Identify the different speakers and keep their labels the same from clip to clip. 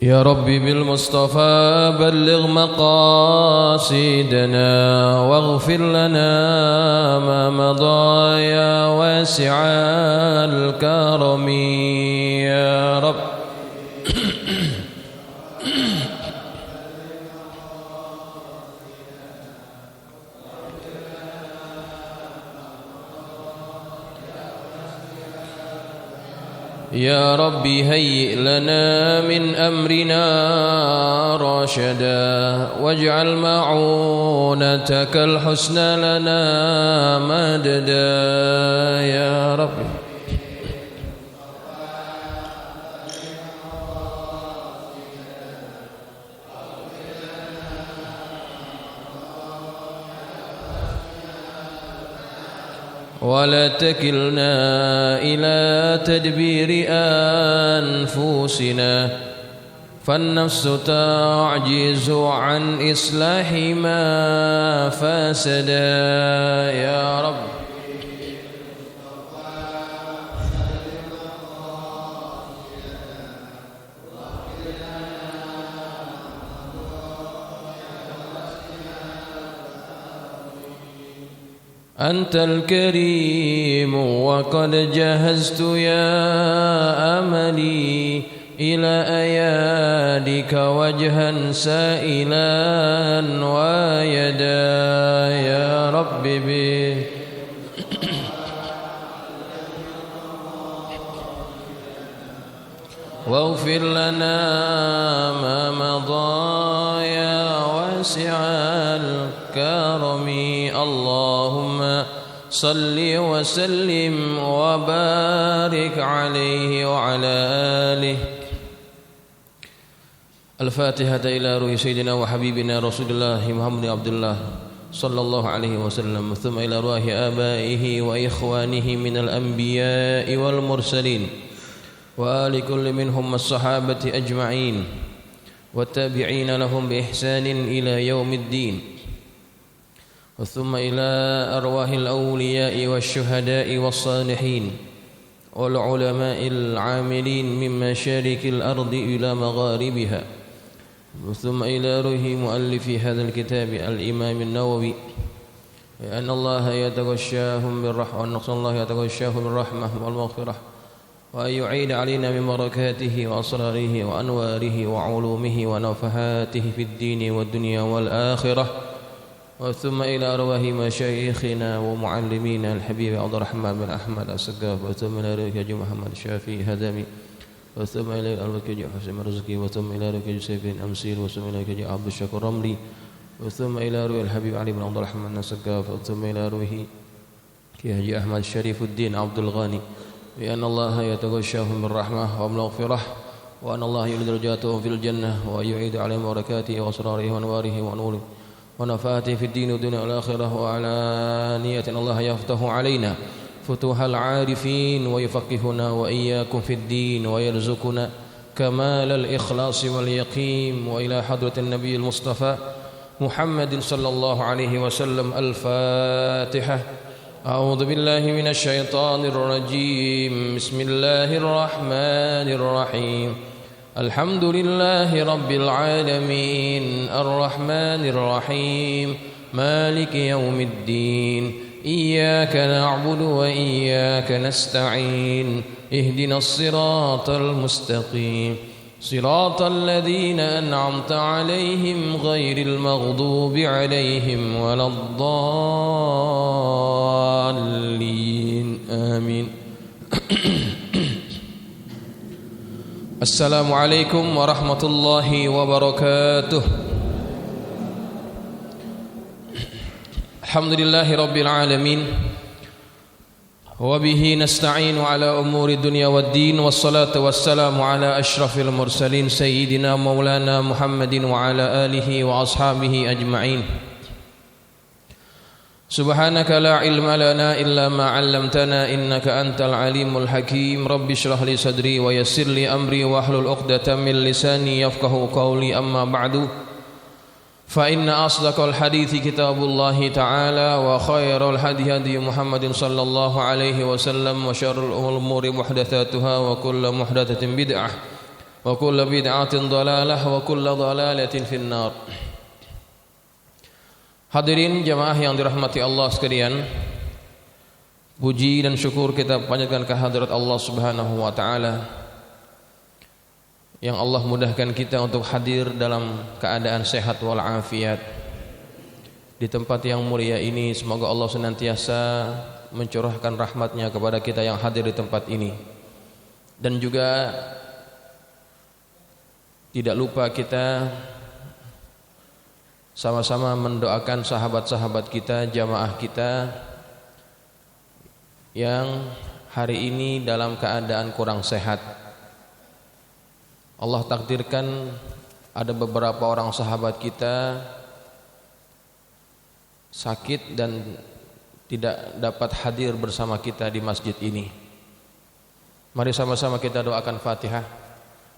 Speaker 1: يا ربي بالمصطفى بلغ مقاصدنا واغفر لنا ما مضى يا واسع الكرم يا رب. يا ربي هيئ لنا من أمرنا رشدا واجعل معونتك الحسنى لنا مددا يا ربي. ولا تكلنا إلى تدبير أنفسنا فالنفس تعجز عن إصلاح ما فسدا يا رب. أنت الكريم وقد جهزت يا أملي إلى أيادك وجها سائلا ويدا يا رب به. واغفر لنا ما مضى يا واسع الكرم. اللهم صل وسلم وبارك عليه وعلى آله. الفاتحة إلى روح سيدنا وحبيبنا رسول الله محمد عبد الله صلى الله عليه وسلم، ثم إلى روح آبائه وإخوانه من الأنبياء والمرسلين وآل كل منهم الصحابة أجمعين والتابعين لهم بإحسان إلى يوم الدين، ثم إلى أرواح الأولياء والشهداء والصالحين والعلماء العاملين من مشارق الأرض إلى مغاربها، ثم إلى روح مؤلف هذا الكتاب الإمام النووي، أن الله يتغشاهم بالرحمة وأن الله يتغشاهم بالرحمة والمغفرة، وأن يعيد علينا من بركاته وأسراره وأنواره وعلومه ونفحاته في الدين والدنيا والآخرة، ثم إلى أرواح مشايخنا ومعلمينا الحبيب عبد الرحمن بن أحمد السقاف، وثم إلى روح حاج محمد الشافعي هدمي، وثم إلى أرواح حاج حسين مرزقي، وثم إلى روح حاج سيف بن أمسير، وثم إلى حاج عبد الشكور رملي، وثم إلى روح الحبيب علي بن عبد الرحمن السقاف، وثم إلى روح حاج أحمد شريف الدين عبد الغني، بأن الله يتغشاهم بالرحمة والمغفرة، وأن الله يولد درجاتهم في الجنة، وأن يعيد عليهم بركاته وأسراره وأنواره ونوره ونفاته في الدين والدنيا والآخرة، وعلى نية أن الله يفتح علينا فتوح العارفين ويفقهنا وإياكم في الدين ويرزقنا كمال الإخلاص واليقين. وإلى حضرة النبي المصطفى محمد صلى الله عليه وسلم. الفاتحة. أعوذ بالله من الشيطان الرجيم. بسم الله الرحمن الرحيم. الحمد لله رب العالمين الرحمن الرحيم مالك يوم الدين. إياك نعبد وإياك نستعين. اهدنا الصراط المستقيم صراط الذين أنعمت عليهم غير المغضوب عليهم ولا الضالين آمين. السلام عليكم ورحمة الله وبركاته. الحمد لله رب العالمين وبه نستعين على أمور الدنيا والدين، والصلاة والسلام على أشرف المرسلين سيدنا مولانا محمد وعلى آله وأصحابه أجمعين. سبحانك لا علم لنا إلا ما علمتنا إنك أنت العليم الحكيم. رب اشرح لي صدري ويسر لي أمري واحلل عقدة من لساني يفقه قولي. أما بعد، فإن أصدق الحديث كتاب الله تعالى، وخير الهدي هدي محمد صلى الله عليه وسلم، وشر الأمور محدثاتها، وكل محدثة بدعة، وكل بدعة ضلالة وكل ضلالة في النار. Hadirin jamaah yang dirahmati Allah sekalian, puji dan syukur kita panjatkan kehadirat Allah Subhanahu wa taala yang Allah mudahkan kita untuk hadir dalam keadaan sehat wal afiat di tempat yang mulia ini. Semoga Allah senantiasa mencurahkan rahmatnya kepada kita yang hadir di tempat ini, dan juga tidak lupa kita sama-sama mendoakan sahabat-sahabat kita, jamaah kita yang hari ini dalam keadaan kurang sehat. Allah takdirkan ada beberapa orang sahabat kita sakit dan tidak dapat hadir bersama kita di masjid ini. Mari sama-sama kita doakan Fatihah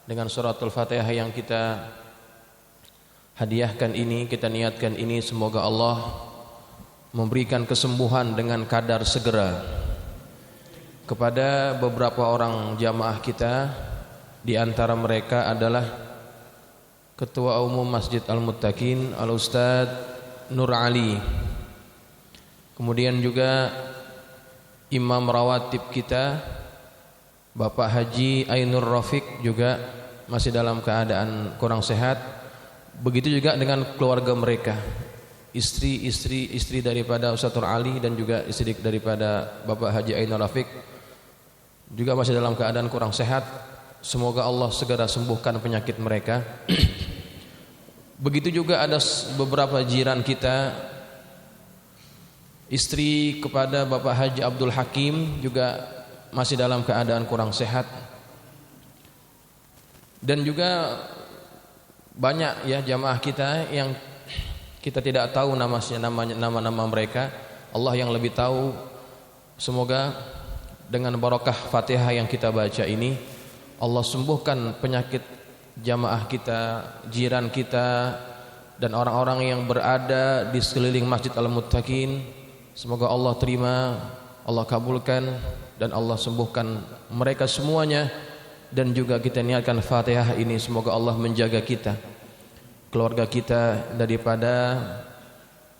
Speaker 1: dengan suratul Fatihah yang kita hadiahkan ini, kita niatkan ini. Semoga Allah memberikan kesembuhan dengan kadar segera kepada beberapa orang jamaah kita. Di antara mereka adalah Ketua Umum Masjid Al-Muttaqin Al-Ustaz Nur Ali, kemudian juga Imam Rawatib kita Bapak Haji Ainur Rafiq juga masih dalam keadaan kurang sehat. Begitu juga dengan keluarga mereka, istri daripada Ustaz Nur Ali dan juga istri daripada Bapak Haji Ainur Rafiq juga masih dalam keadaan kurang sehat. Semoga Allah segera sembuhkan penyakit mereka. Begitu juga ada beberapa jiran kita, istri kepada Bapak Haji Abdul Hakim juga masih dalam keadaan kurang sehat. Dan juga banyak ya jamaah kita yang kita tidak tahu nama-nama mereka. Allah yang lebih tahu. Semoga dengan barakah Fatihah yang kita baca ini, Allah sembuhkan penyakit jamaah kita, jiran kita, dan orang-orang yang berada di sekeliling Masjid Al-Muttaqin. Semoga Allah terima, Allah kabulkan, dan Allah sembuhkan mereka semuanya. Dan juga kita niatkan Fatihah ini, semoga Allah menjaga kita, keluarga kita, daripada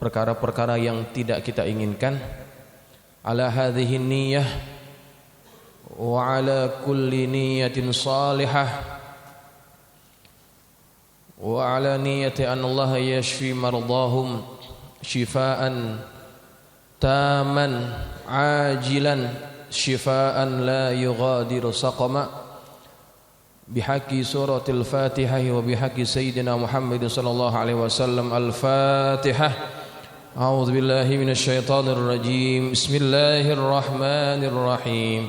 Speaker 1: perkara-perkara yang tidak kita inginkan. Ala hadhihi niyyah wa ala kulli niyyatin salihah wa ala niyyati an Allah yashfi mardahum shifaan taman ajilan shifaan la yughadiru saqama بحق سورة الفاتحة وبحق سيدنا محمد صلى الله عليه وسلم. الفاتحة. أعوذ بالله من الشيطان الرجيم. بسم الله الرحمن الرحيم.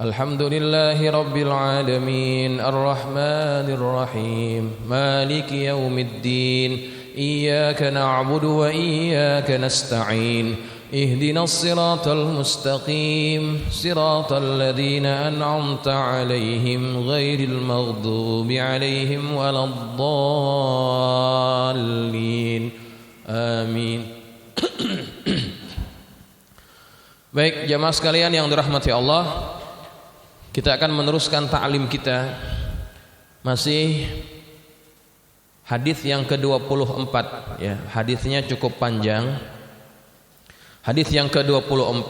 Speaker 1: الحمد لله رب العالمين الرحمن الرحيم مالك يوم الدين إياك نعبد وإياك نستعين اهدنا الصراط المستقيم صراط الذين أنعمت عليهم غير المغضوب عليهم ولا الضالين آمين. Baik jamaah sekalian yang dirahmati Allah, kita akan meneruskan ta'lim kita. Masih hadis yang ke-24 ya, hadisnya cukup panjang. Hadis yang ke-24,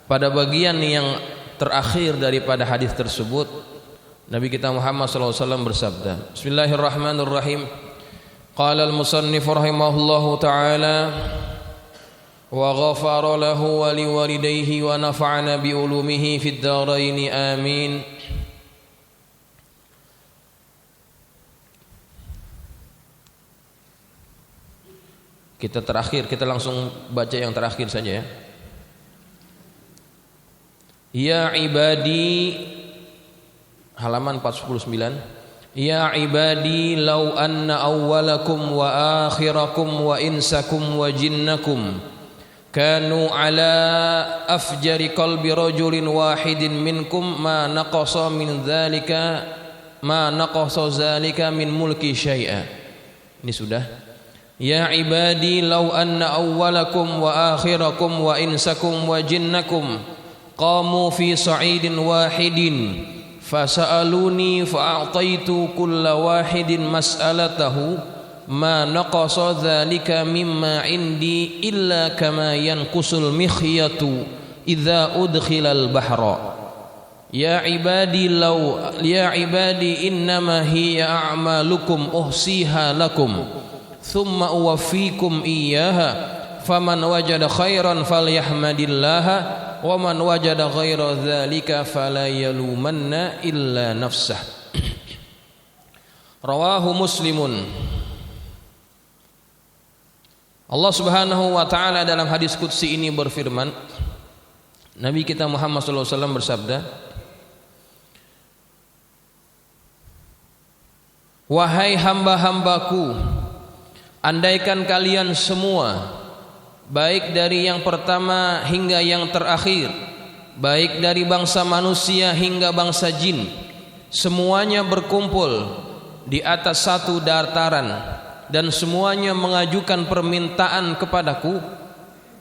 Speaker 1: pada bagian yang terakhir daripada hadis tersebut, Nabi kita Muhammad SAW bersabda, Bismillahirrahmanirrahim. Qala al-musannif rahimahullahu ta'ala wa ghafara lahu wa liwalidayhi wa nafa'ana bi ulumihi fid dharain amin. Kita langsung baca yang terakhir saja ya. Ya ibadi, halaman 409. Ya ibadi law anna awwalakum wa akhirakum wa insakum wa jinnakum kanu ala afjari qalbi rajulin wahidin minkum ma naqasa zalika min mulki syai'a. Ini sudah. Ya ibadi law anna awwalakum wa akhirakum wa insakum wa jinnakum qamu fi sa'idin wahidin fasa'aluni fa'ataitu kulla wahidin mas'alatahu ma naqasa dzalika mimma indi illa kama yanqusul mikhyatu idza udkhilal bahra. Ya ibadi innama hiya a'malukum uhsiha lakum thumma uwaffikum iyyaha faman wajada khairan falyahmadillaha wa man wajada ghaira dzalika fala yalumanna illa nafsah. Rawahu Muslimun. Allah Subhanahu wa taala dalam hadis qudsi ini berfirman, Nabi kita Muhammad sallallahu alaihi wasallam bersabda, wahai hamba-hambaku, andaikan kalian semua, baik dari yang pertama hingga yang terakhir, baik dari bangsa manusia hingga bangsa jin, semuanya berkumpul di atas satu dataran dan semuanya mengajukan permintaan kepadaku,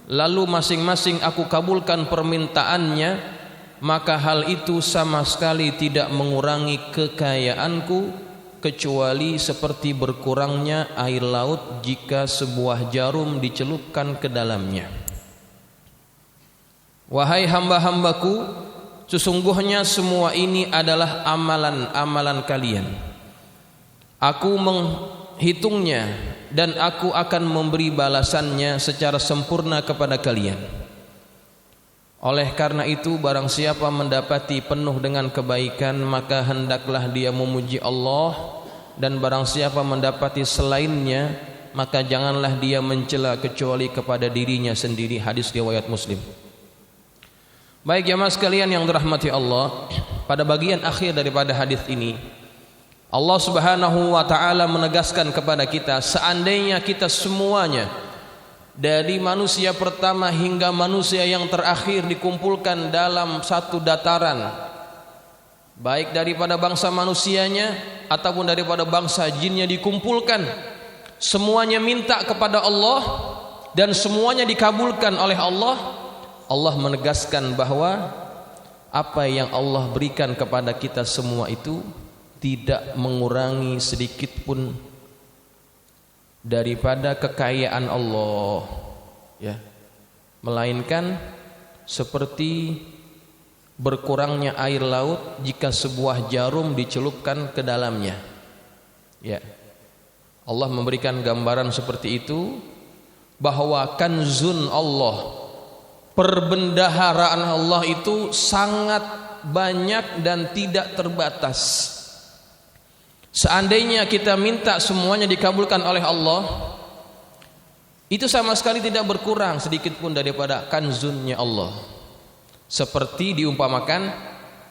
Speaker 1: lalu masing-masing aku kabulkan permintaannya, maka hal itu sama sekali tidak mengurangi kekayaanku kecuali seperti berkurangnya air laut jika sebuah jarum dicelupkan ke dalamnya. Wahai hamba-hambaku, sesungguhnya semua ini adalah amalan-amalan kalian. Aku menghitungnya dan aku akan memberi balasannya secara sempurna kepada kalian. Oleh karena itu, barang siapa mendapati penuh dengan kebaikan, maka hendaklah dia memuji Allah, dan barang siapa mendapati selainnya, maka janganlah dia mencela kecuali kepada dirinya sendiri. Hadis riwayat Muslim. Baik jamaah sekalian yang dirahmati Allah, pada bagian akhir daripada hadis ini Allah Subhanahu wa taala menegaskan kepada kita, seandainya kita semuanya dari manusia pertama hingga manusia yang terakhir dikumpulkan dalam satu dataran, baik daripada bangsa manusianya ataupun daripada bangsa jinnya dikumpulkan, semuanya minta kepada Allah dan semuanya dikabulkan oleh Allah, Allah menegaskan bahwa apa yang Allah berikan kepada kita semua itu tidak mengurangi sedikit pun daripada kekayaan Allah, ya, melainkan seperti berkurangnya air laut jika sebuah jarum dicelupkan ke dalamnya. Ya, Allah memberikan gambaran seperti itu, bahwa kanzun Allah, perbendaharaan Allah itu sangat banyak dan tidak terbatas. Seandainya kita minta semuanya dikabulkan oleh Allah, itu sama sekali tidak berkurang sedikit pun daripada kanzunnya Allah. Seperti diumpamakan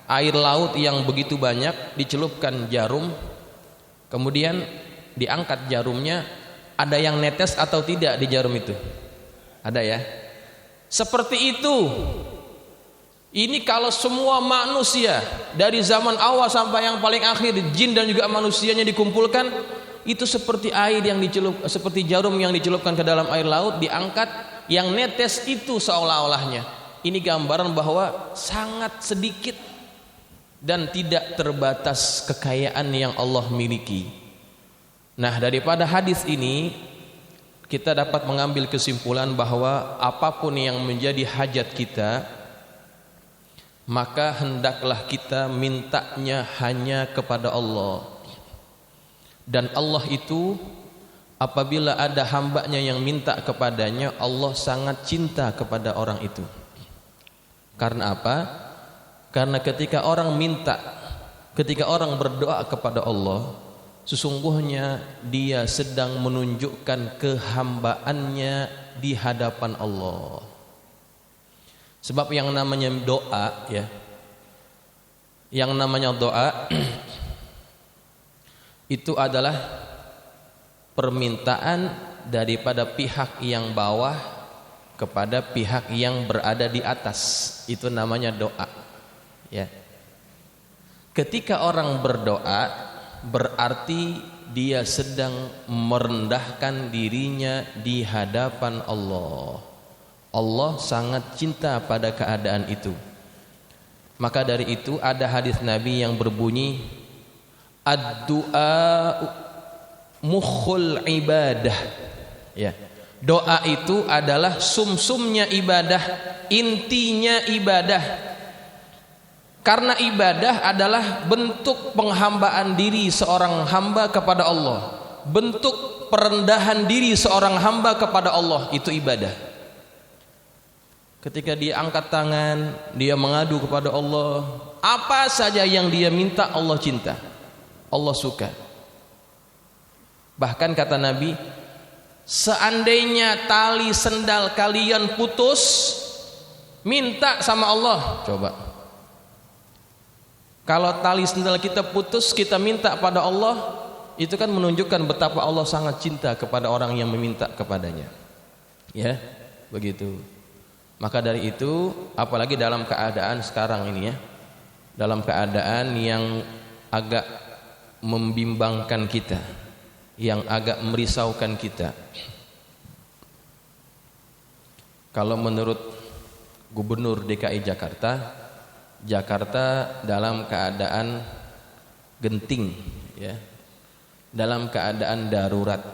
Speaker 1: air laut yang begitu banyak dicelupkan jarum, kemudian diangkat jarumnya, ada yang netes atau tidak di jarum itu? Ada ya? Seperti itu. Ini kalau semua manusia dari zaman awal sampai yang paling akhir, jin dan juga manusianya dikumpulkan, itu seperti air yang dicelup, seperti jarum yang dicelupkan ke dalam air laut, diangkat, yang netes itu seolah-olahnya. Ini gambaran bahwa sangat sedikit dan tidak terbatas kekayaan yang Allah miliki. Nah, daripada hadis ini kita dapat mengambil kesimpulan bahwa apapun yang menjadi hajat kita, maka hendaklah kita mintanya hanya kepada Allah. Dan Allah itu apabila ada hambanya yang minta kepadanya, Allah sangat cinta kepada orang itu. Karena apa? Karena ketika orang minta, ketika orang berdoa kepada Allah, sesungguhnya dia sedang menunjukkan kehambaannya di hadapan Allah. Sebab yang namanya doa, ya, yang namanya doa itu adalah permintaan daripada pihak yang bawah kepada pihak yang berada di atas. Itu namanya doa, ya. Ketika orang berdoa, berarti dia sedang merendahkan dirinya di hadapan Allah. Allah sangat cinta pada keadaan itu. Maka dari itu ada hadis Nabi yang berbunyi, ad-du'a mukhul ibadah. Ya. Doa itu adalah sumsumnya ibadah, intinya ibadah. Karena ibadah adalah bentuk penghambaan diri seorang hamba kepada Allah. Bentuk perendahan diri seorang hamba kepada Allah, itu ibadah. Ketika dia angkat tangan, dia mengadu kepada Allah, apa saja yang dia minta Allah cinta, Allah suka. Bahkan kata Nabi, seandainya tali sendal kalian putus, minta sama Allah. Coba, kalau tali sendal kita putus, kita minta pada Allah, itu kan menunjukkan betapa Allah sangat cinta kepada orang yang meminta kepadanya. Ya, begitu. Maka dari itu, apalagi dalam keadaan sekarang ini ya, dalam keadaan yang agak membimbangkan kita, yang agak merisaukan kita. Kalau menurut Gubernur DKI Jakarta, Jakarta dalam keadaan genting ya, dalam keadaan darurat,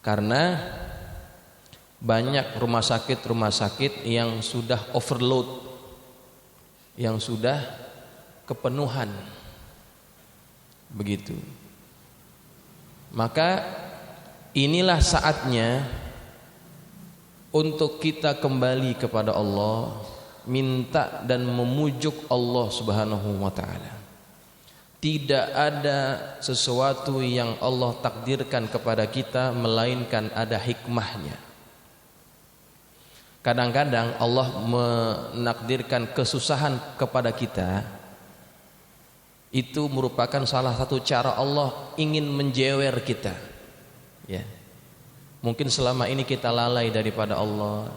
Speaker 1: karena banyak rumah sakit yang sudah overload, yang sudah kepenuhan, begitu. Maka inilah saatnya untuk kita kembali kepada Allah, minta dan memujuk Allah Subhanahu wa taala. Tidak ada sesuatu yang Allah takdirkan kepada kita melainkan ada hikmahnya. Kadang-kadang Allah menakdirkan kesusahan kepada kita, itu merupakan salah satu cara Allah ingin menjewer kita. Ya. Mungkin selama ini kita lalai daripada Allah,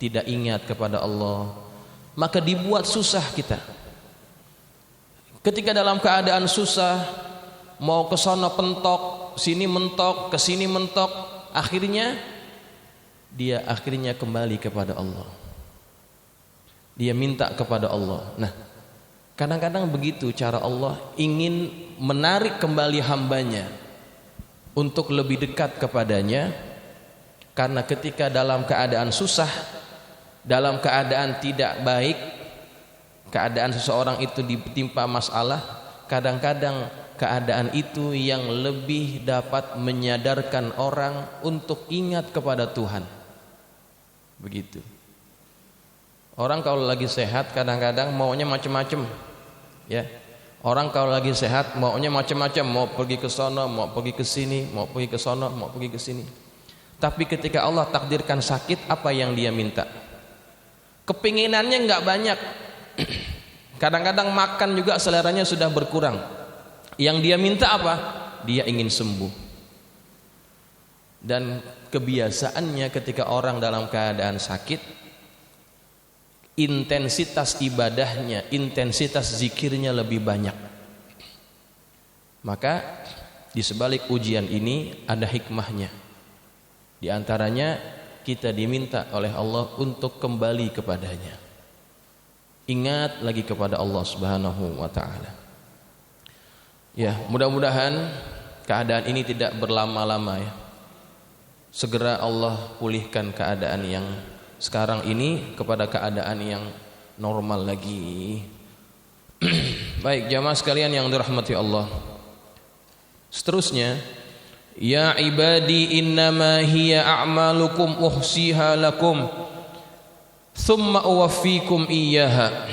Speaker 1: tidak ingat kepada Allah, maka dibuat susah kita. Ketika dalam keadaan susah, mau ke sana pentok, sini mentok, ke sini mentok, akhirnya dia kembali kepada Allah. Dia minta kepada Allah. Nah, kadang-kadang begitu cara Allah ingin menarik kembali hambanya untuk lebih dekat kepadanya. Karena ketika dalam keadaan susah, dalam keadaan tidak baik, keadaan seseorang itu ditimpa masalah, kadang-kadang keadaan itu yang lebih dapat menyadarkan orang untuk ingat kepada Tuhan. Begitu. Orang kalau lagi sehat kadang-kadang maunya macam-macam. Ya. Orang kalau lagi sehat maunya macam-macam, mau pergi ke sono, mau pergi ke sini, mau pergi ke sono, mau pergi ke sini. Tapi ketika Allah takdirkan sakit, apa yang dia minta? Kepinginannya enggak banyak. Kadang-kadang makan juga seleranya sudah berkurang. Yang dia minta apa? Dia ingin sembuh. Dan kebiasaannya ketika orang dalam keadaan sakit, intensitas ibadahnya, intensitas zikirnya lebih banyak. Maka di sebalik ujian ini ada hikmahnya. Di antaranya kita diminta oleh Allah untuk kembali kepadanya. Ingat lagi kepada Allah Subhanahu wa taala. Ya, mudah-mudahan keadaan ini tidak berlama-lama ya. Segera Allah pulihkan keadaan yang sekarang ini kepada keadaan yang normal lagi. Baik jamaah sekalian yang dirahmati Allah. Seterusnya, ya ibadi innama hiya a'malukum uhsiha lakum thumma uwaffikum iyyaha.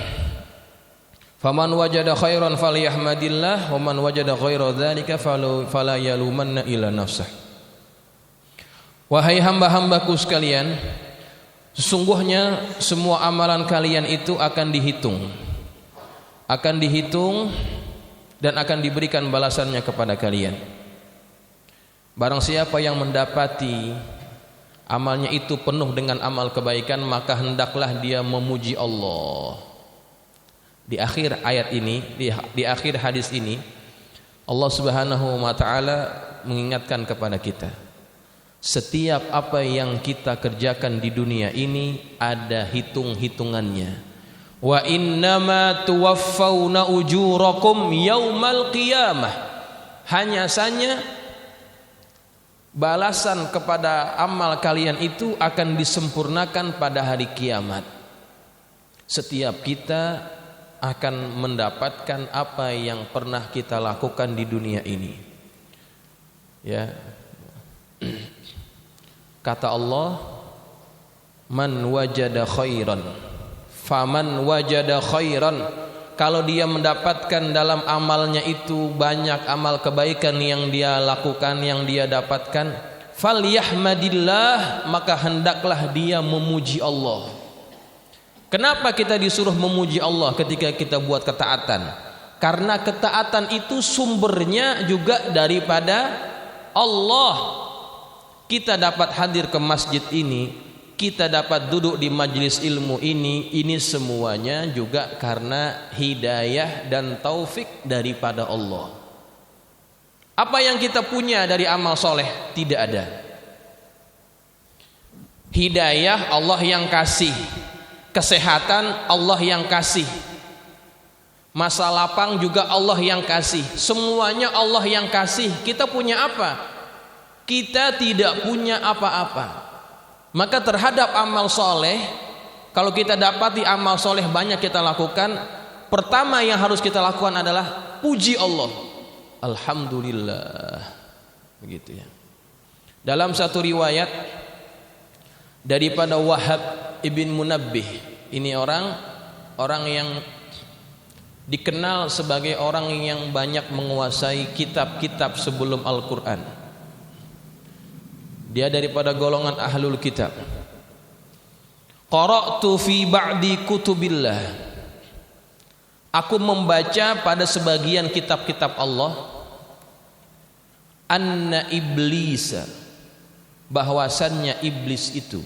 Speaker 1: Faman wajada khairan falyahmadillah wa man wajada ghaira dzalika fala yalumanna illa nafsah. Wahai hamba-hambaku sekalian, sesungguhnya semua amalan kalian itu akan dihitung dan akan diberikan balasannya kepada kalian. Barang siapa yang mendapati amalnya itu penuh dengan amal kebaikan, maka hendaklah dia memuji Allah. Di akhir ayat ini, di akhir hadis ini, Allah Subhanahu wa taala mengingatkan kepada kita, setiap apa yang kita kerjakan di dunia ini ada hitung-hitungannya. Wa innama tuwaffawna ujurakum yaumal qiyamah. Hanya saja balasan kepada amal kalian itu akan disempurnakan pada hari kiamat. Setiap kita akan mendapatkan apa yang pernah kita lakukan di dunia ini. Ya. Kata Allah, man wajada khairan faman wajada khairan. Kalau dia mendapatkan dalam amalnya itu banyak amal kebaikan yang dia lakukan, yang dia dapatkan, falyahmadillah, maka hendaklah dia memuji Allah. Kenapa kita disuruh memuji Allah ketika kita buat ketaatan? Karena ketaatan itu sumbernya juga daripada Allah. Kita dapat hadir ke masjid ini, kita dapat duduk di majelis ilmu ini semuanya juga karena hidayah dan taufik daripada Allah. Apa yang kita punya dari amal soleh? Tidak ada. Hidayah Allah yang kasih, kesehatan Allah yang kasih, masa lapang juga Allah yang kasih, semuanya Allah yang kasih. Kita punya apa? Kita tidak punya apa-apa. Maka terhadap amal soleh, kalau kita dapati amal soleh banyak kita lakukan, pertama yang harus kita lakukan adalah puji Allah. Alhamdulillah. Begitu ya. Dalam satu riwayat daripada Wahab ibn Munabbih, ini orang yang dikenal sebagai orang yang banyak menguasai kitab-kitab sebelum Al-Quran. Dia daripada golongan ahlul kitab. Qara'tu fi ba'di kutubillah. Aku membaca pada sebagian kitab-kitab Allah, anna iblisa, bahwasannya iblis itu,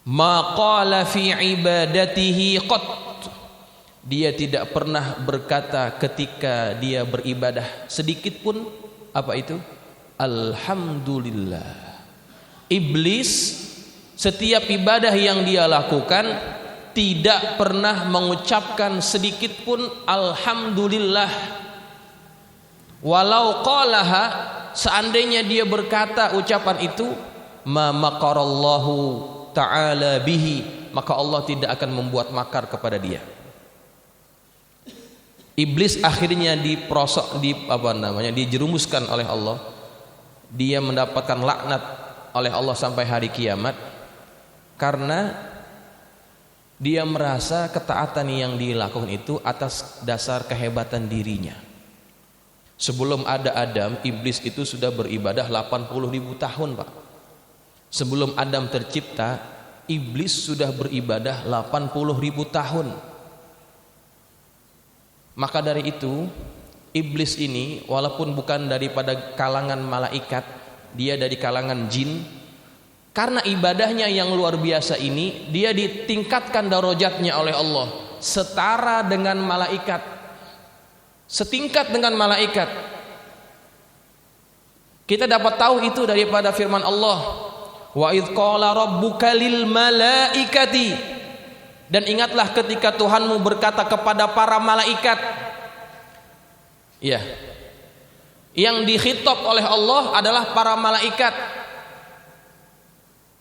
Speaker 1: ma qala fi ibadatihi qat, dia tidak pernah berkata ketika dia beribadah sedikit pun apa itu? Alhamdulillah. Iblis setiap ibadah yang dia lakukan tidak pernah mengucapkan sedikit pun alhamdulillah. Walau qalaha, seandainya dia berkata ucapan itu, ma makarallahu ta'ala bihi, maka Allah tidak akan membuat makar kepada dia. Iblis akhirnya dijerumuskan oleh Allah. Dia mendapatkan laknat oleh Allah sampai hari kiamat karena dia merasa ketaatan yang dilakukan itu atas dasar kehebatan dirinya. Sebelum ada Adam, iblis itu sudah beribadah 80.000 tahun, Pak. Sebelum Adam tercipta, iblis sudah beribadah 80.000 tahun. Maka dari itu, iblis ini walaupun bukan daripada kalangan malaikat, dia dari kalangan jin. Karena ibadahnya yang luar biasa ini, dia ditingkatkan darajatnya oleh Allah setara dengan malaikat, setingkat dengan malaikat. Kita dapat tahu itu daripada firman Allah, wa idz qala rabbuka lil malaikati, dan ingatlah ketika Tuhanmu berkata kepada para malaikat. Ya, yang dikhitab oleh Allah adalah para malaikat.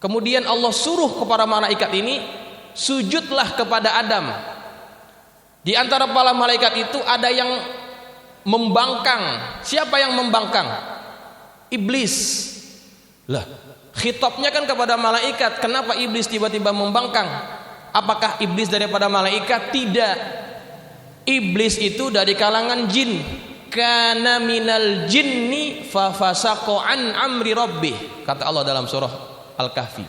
Speaker 1: Kemudian Allah suruh kepada malaikat ini, sujudlah kepada Adam. Di antara para malaikat itu ada yang membangkang. Siapa yang membangkang? Iblis. Lah, khitabnya kan kepada malaikat. Kenapa iblis tiba-tiba membangkang? Apakah iblis daripada malaikat? Tidak. Iblis itu dari kalangan jin. Kana minal jinni fa fasaqa an amri rabbih, kata Allah dalam surah Al-Kahfi.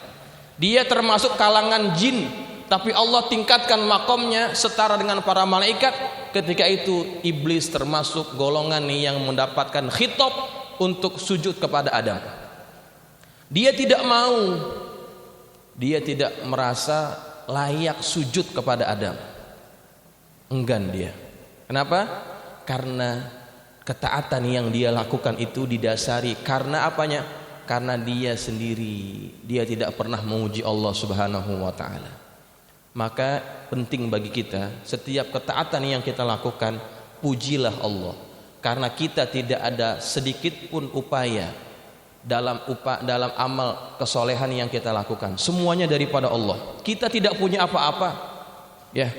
Speaker 1: Dia termasuk kalangan jin, tapi Allah tingkatkan makomnya setara dengan para malaikat. Ketika itu iblis termasuk golongan yang mendapatkan khitab untuk sujud kepada Adam. Dia tidak mau, dia tidak merasa layak sujud kepada Adam. Enggan dia. Kenapa? Karena ketaatan yang dia lakukan itu didasari karena apanya? Karena dia sendiri, dia tidak pernah memuji Allah Subhanahu wa taala. Maka penting bagi kita setiap ketaatan yang kita lakukan, pujilah Allah, karena kita tidak ada sedikit pun upaya dalam amal kesolehan yang kita lakukan. Semuanya daripada Allah. Kita tidak punya apa-apa, ya,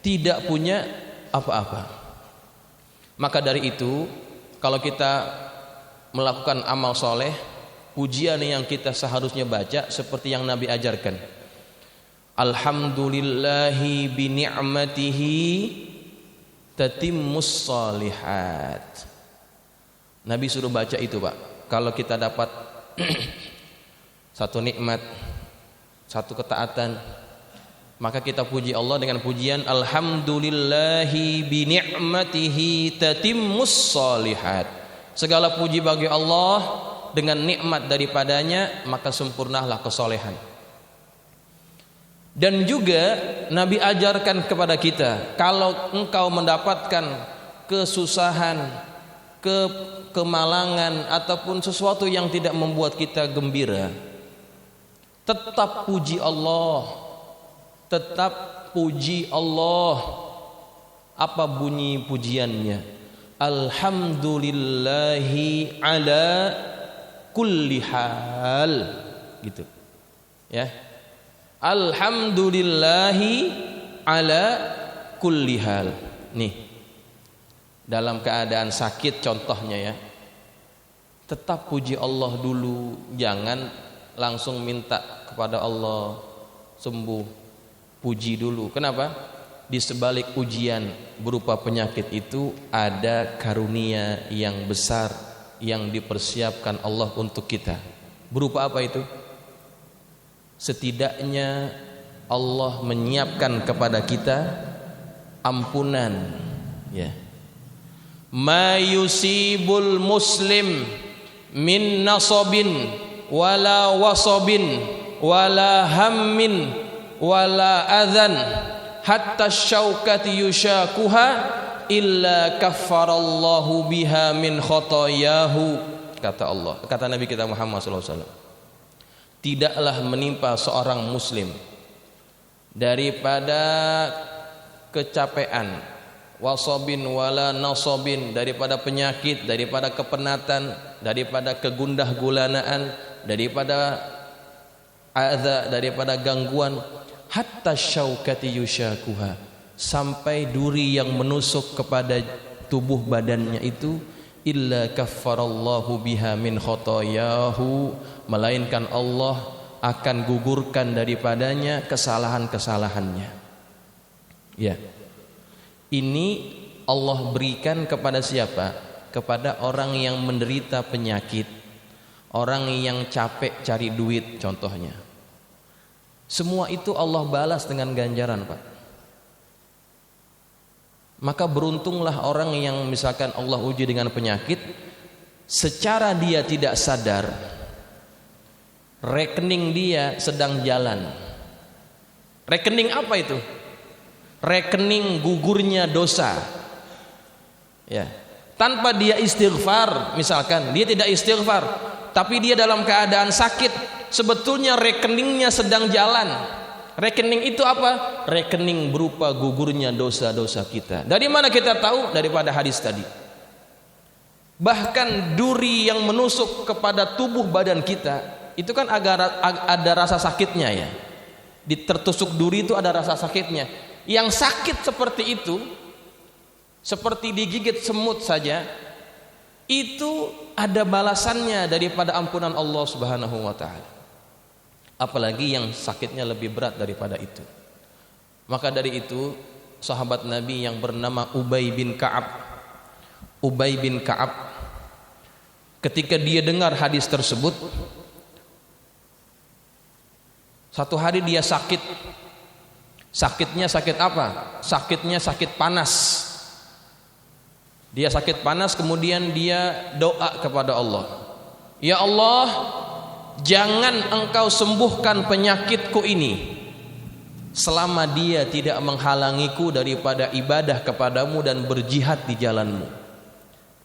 Speaker 1: tidak punya apa-apa. Maka dari itu, kalau kita melakukan amal soleh, pujian yang kita seharusnya baca seperti yang Nabi ajarkan. Alhamdulillahi bi ni'matihi tatimmus shalihat. Nabi suruh baca itu, Pak. Kalau kita dapat satu nikmat, satu ketaatan, maka kita puji Allah dengan pujian alhamdulillahi bi ni'matihi tatimmus shalihat. Segala puji bagi Allah, dengan nikmat daripadanya maka sempurnalah kesolehan. Dan juga Nabi ajarkan kepada kita, kalau engkau mendapatkan kesusahan, kemalangan ataupun sesuatu yang tidak membuat kita gembira, tetap puji Allah. Tetap puji Allah. Apa bunyi pujiannya? Alhamdulillahi ala kulli hal, gitu. Ya. Alhamdulillahi ala kulli hal. Nih, dalam keadaan sakit contohnya, ya, tetap puji Allah dulu, jangan langsung minta kepada Allah sembuh. Puji dulu. Kenapa? Di sebalik ujian berupa penyakit itu ada karunia yang besar yang dipersiapkan Allah untuk kita. Berupa apa itu? Setidaknya Allah menyiapkan kepada kita ampunan, ya. Ma yusibul muslim min nasabin wala wasabin wala hammin wala adhan hatta syaukati yushakuha illa kaffarallahu biha min khotoyahu. Kata Allah, kata Nabi kita Muhammad SAW, tidaklah menimpa seorang muslim daripada kecapean, wasobin wala nasobin, daripada penyakit, daripada kepenatan, daripada kegundah gulanaan, daripada adza, daripada gangguan, hatta syaukati yushakuha, sampai duri yang menusuk kepada tubuh badannya itu, illa kaffarallahu biha min khotoyahu, melainkan Allah akan gugurkan daripadanya kesalahan-kesalahannya. Ya. Ini Allah berikan kepada siapa? Kepada orang yang menderita penyakit, orang yang capek cari duit contohnya. Semua itu Allah balas dengan ganjaran, Pak. Maka beruntunglah orang yang misalkan Allah uji dengan penyakit, secara dia tidak sadar, rekening dia sedang jalan. Rekening apa itu? Rekening gugurnya dosa. Ya. Tanpa dia istighfar, misalkan dia tidak istighfar, tapi dia dalam keadaan sakit, sebetulnya rekeningnya sedang jalan. Rekening itu apa? Rekening berupa gugurnya dosa-dosa kita. Dari mana kita tahu? Daripada hadis tadi. Bahkan duri yang menusuk kepada tubuh badan kita, itu kan ada rasa sakitnya, ya. Tertusuk duri itu ada rasa sakitnya. Yang sakit seperti itu, seperti digigit semut saja, itu ada balasannya daripada ampunan Allah Subhanahu wa ta'ala. Apalagi yang sakitnya lebih berat daripada itu. Maka dari itu sahabat Nabi yang bernama Ubay bin Ka'ab, ketika dia dengar hadis tersebut, satu hari dia sakit. Sakitnya sakit apa? Sakitnya sakit panas. Dia sakit panas, kemudian dia doa kepada Allah, ya Allah, jangan engkau sembuhkan penyakitku ini selama dia tidak menghalangiku daripada ibadah kepadamu dan berjihad di jalanmu.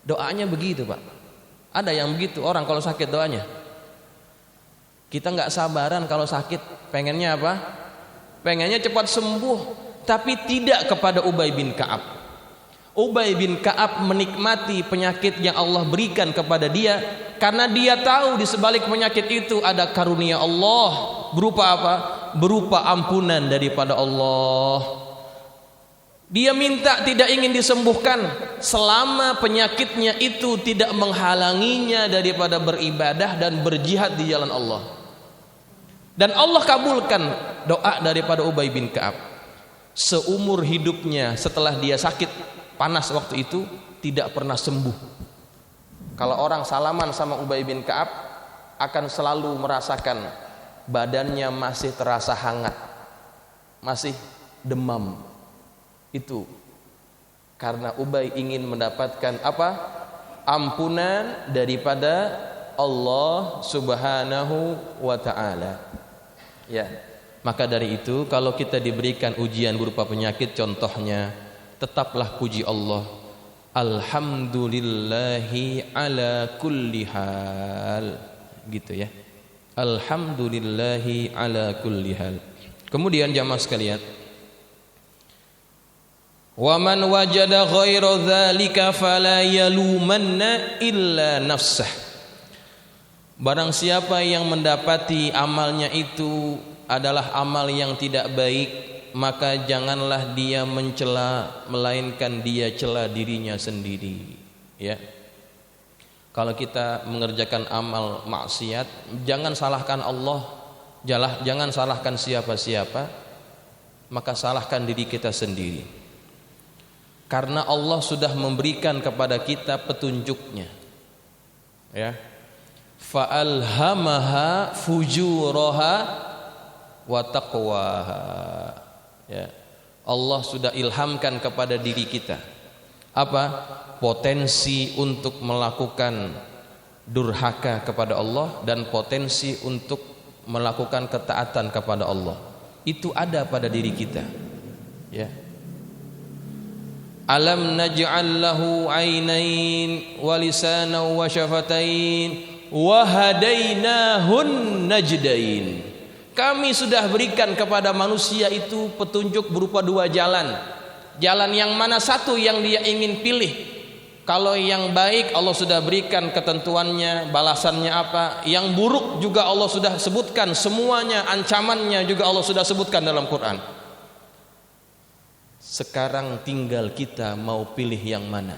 Speaker 1: Doanya begitu, Pak. Ada yang begitu orang kalau sakit doanya. Kita nggak sabaran kalau sakit, pengennya apa? pengennya cepat sembuh, tapi tidak kepada Ubay bin Ka'ab. Ubay bin Ka'ab menikmati penyakit yang Allah berikan kepada dia karena dia tahu di sebalik penyakit itu ada karunia Allah. Berupa apa? Berupa ampunan daripada Allah. Dia minta tidak ingin disembuhkan selama penyakitnya itu tidak menghalanginya daripada beribadah dan berjihad di jalan Allah. Dan Allah kabulkan doa daripada Ubay bin Ka'ab. Seumur hidupnya setelah dia sakit panas waktu itu tidak pernah sembuh. Kalau orang salaman sama Ubay bin Ka'ab akan selalu merasakan badannya masih terasa hangat, masih demam. Itu karena Ubay ingin mendapatkan apa? Ampunan daripada Allah Subhanahu wa ta'ala. Ya. Maka dari itu kalau kita diberikan ujian berupa penyakit, contohnya tetaplah puji Allah. Alhamdulillahi ala kulli hal. Gitu ya. Alhamdulillahi ala kulli hal. Kemudian jamaah sekalian, wa man wajada ghaira dzalika fala yalumanna illa nafsah. Barang siapa yang mendapati amalnya itu adalah amal yang tidak baik, maka janganlah dia mencela, melainkan dia cela dirinya sendiri. Ya. Kalau kita mengerjakan amal maksiat, jangan salahkan Allah, jangan salahkan siapa-siapa, maka salahkan diri kita sendiri. Karena Allah sudah memberikan kepada kita petunjuknya. Ya. Fa'alhamaha fujuraha wa taqwaha. Ya. Allah sudah ilhamkan kepada diri kita apa? Potensi untuk melakukan durhaka kepada Allah dan potensi untuk melakukan ketaatan kepada Allah. Itu ada pada diri kita. Ya. Alam naj'al lahu 'ainain wa lisanan wa syafatain wa hadainahun najdain. Kami sudah berikan kepada manusia itu petunjuk berupa dua jalan. Jalan yang mana satu yang dia ingin pilih. Kalau yang baik Allah sudah berikan ketentuannya, balasannya apa. Yang buruk juga Allah sudah sebutkan semuanya, ancamannya juga Allah sudah sebutkan dalam Quran. Sekarang tinggal kita mau pilih yang mana.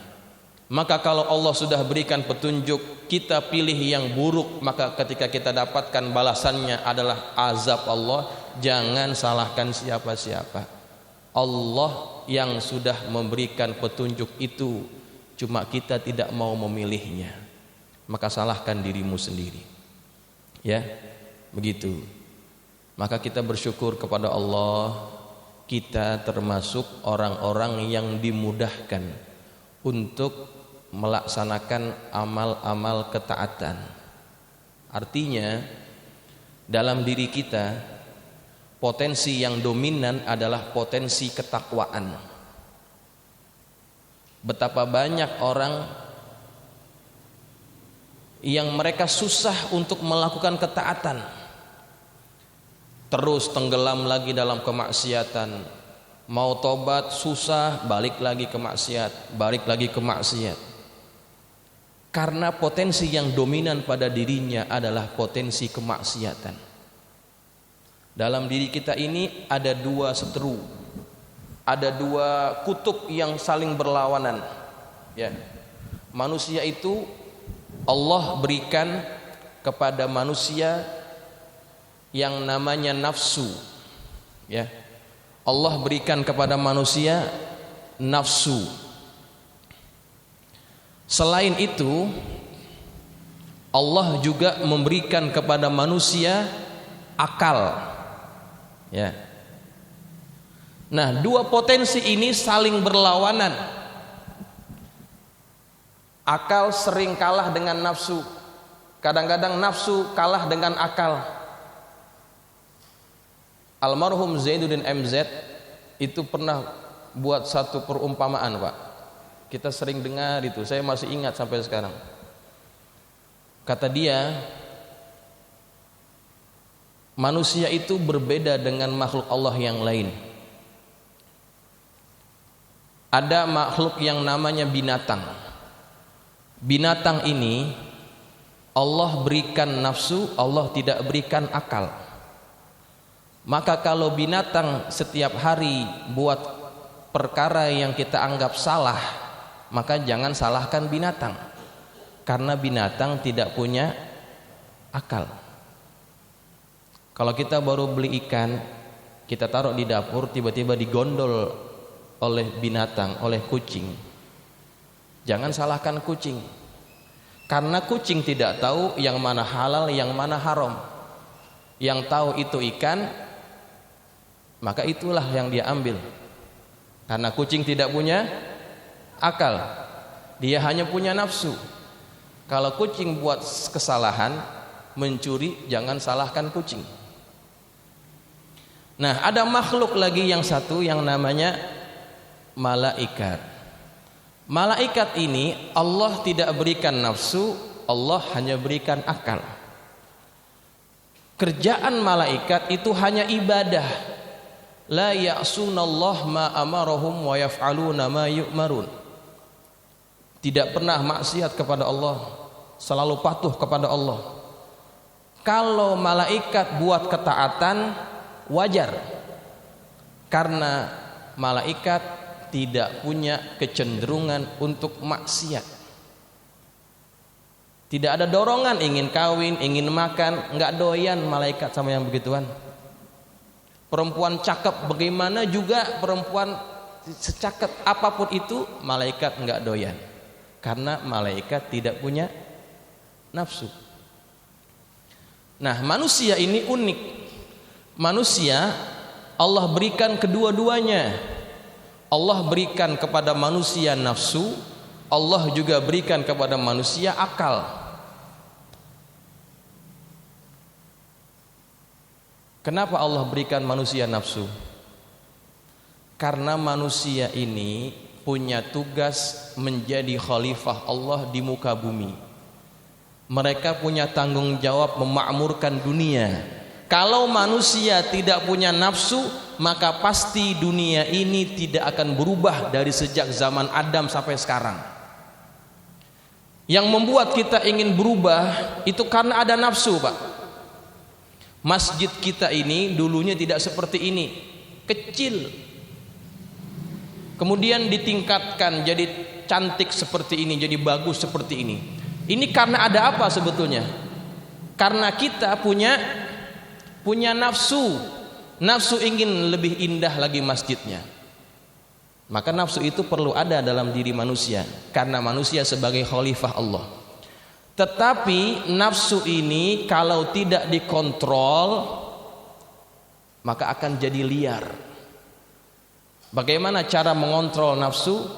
Speaker 1: Maka kalau Allah sudah berikan petunjuk, kita pilih yang buruk, maka ketika kita dapatkan balasannya adalah azab Allah. Jangan salahkan siapa-siapa. Allah yang sudah memberikan petunjuk itu, cuma kita tidak mau memilihnya, maka salahkan dirimu sendiri. Ya, begitu. Maka kita bersyukur kepada Allah, kita termasuk orang-orang yang dimudahkan untuk melaksanakan amal-amal ketaatan. Artinya dalam diri kita potensi yang dominan adalah potensi ketakwaan. Betapa banyak orang yang mereka susah untuk melakukan ketaatan, terus tenggelam lagi dalam kemaksiatan. Mau tobat susah, balik lagi ke maksiat, balik lagi ke maksiat. Karena potensi yang dominan pada dirinya adalah potensi kemaksiatan. Dalam diri kita ini ada dua seteru, ada dua kutub yang saling berlawanan. Ya. Manusia itu Allah berikan kepada manusia yang namanya nafsu. Ya. Allah berikan kepada manusia nafsu. Selain itu, Allah juga memberikan kepada manusia akal. Ya. Nah, dua potensi ini saling berlawanan. Akal sering kalah dengan nafsu. Kadang-kadang nafsu kalah dengan akal. Almarhum Zainuddin MZ itu pernah buat satu perumpamaan, Pak. Kita sering dengar itu, saya masih ingat sampai sekarang. Kata dia, manusia itu berbeda dengan makhluk Allah yang lain. Ada makhluk yang namanya binatang. Binatang ini Allah berikan nafsu, Allah tidak berikan akal. Maka kalau binatang setiap hari buat perkara yang kita anggap salah, maka jangan salahkan binatang, karena binatang tidak punya akal. Kalau kita baru beli ikan, kita taruh di dapur, tiba-tiba digondol oleh binatang, oleh kucing, jangan salahkan kucing, karena kucing tidak tahu yang mana halal, yang mana haram. Yang tahu itu ikan, maka itulah yang dia ambil. Karena kucing tidak punya akal, dia hanya punya nafsu. Kalau kucing buat kesalahan, mencuri, jangan salahkan kucing. Nah, ada makhluk lagi yang satu yang namanya malaikat. Malaikat ini Allah tidak berikan nafsu, Allah hanya berikan akal. Kerjaan malaikat itu hanya ibadah. La ya'sunallah ma amarahum wa yaf'aluna ma yu'marun. Tidak pernah maksiat kepada Allah, selalu patuh kepada Allah. Kalau malaikat buat ketaatan, wajar, karena malaikat tidak punya kecenderungan untuk maksiat. Tidak ada dorongan ingin kawin, ingin makan, enggak doyan malaikat sama yang begituan. Perempuan cakep bagaimana juga, perempuan secakep apapun itu, malaikat enggak doyan, karena malaikat tidak punya nafsu. Nah, manusia ini unik. Manusia Allah berikan kedua-duanya. Allah berikan kepada manusia nafsu, Allah juga berikan kepada manusia akal. Kenapa Allah berikan manusia nafsu? Karena manusia ini punya tugas menjadi khalifah Allah di muka bumi. Mereka punya tanggung jawab memakmurkan dunia. Kalau manusia tidak punya nafsu, maka pasti dunia ini tidak akan berubah dari sejak zaman Adam sampai sekarang. Yang membuat kita ingin berubah itu karena ada nafsu, Pak. Masjid kita ini dulunya tidak seperti ini, kecil, kemudian ditingkatkan jadi cantik seperti ini, jadi bagus seperti ini. Ini karena ada apa sebetulnya? Karena kita punya nafsu ingin lebih indah lagi masjidnya. Maka nafsu itu perlu ada dalam diri manusia, karena manusia sebagai khalifah Allah. Tetapi nafsu ini kalau tidak dikontrol, maka akan jadi liar. Bagaimana cara mengontrol nafsu?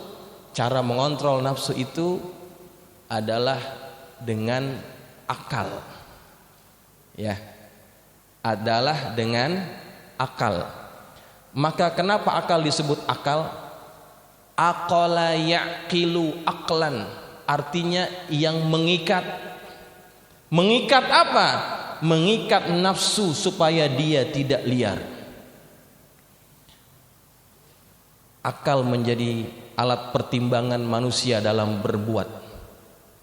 Speaker 1: Cara mengontrol nafsu itu adalah dengan akal. Ya, adalah dengan akal. Maka kenapa akal disebut akal? Aqala yaqilu aqlan. Artinya yang mengikat. Mengikat apa? Mengikat nafsu supaya dia tidak liar. Akal menjadi alat pertimbangan manusia dalam berbuat.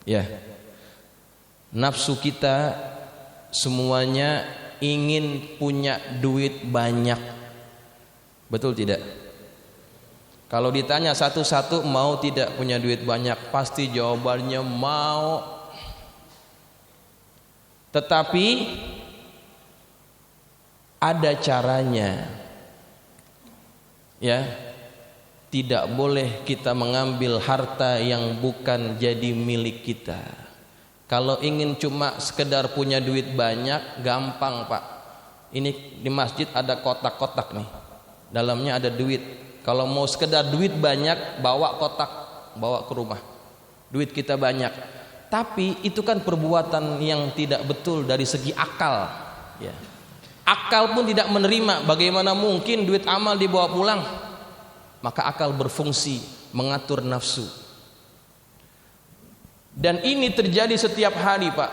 Speaker 1: Ya. Nafsu kita semuanya ingin punya duit banyak. Betul tidak? Kalau ditanya satu-satu mau tidak punya duit banyak, pasti jawabannya mau. Tetapi ada caranya. Ya. Tidak boleh kita mengambil harta yang bukan jadi milik kita. Kalau ingin cuma sekedar punya duit banyak, gampang, Pak. Ini di masjid ada kotak-kotak nih. Dalamnya ada duit. Kalau mau sekedar duit banyak, bawa kotak, bawa ke rumah. Duit kita banyak. Tapi itu kan perbuatan yang tidak betul dari segi akal. Ya. Akal pun tidak menerima. Bagaimana mungkin duit amal dibawa pulang? Maka akal berfungsi mengatur nafsu. Dan ini terjadi setiap hari, Pak.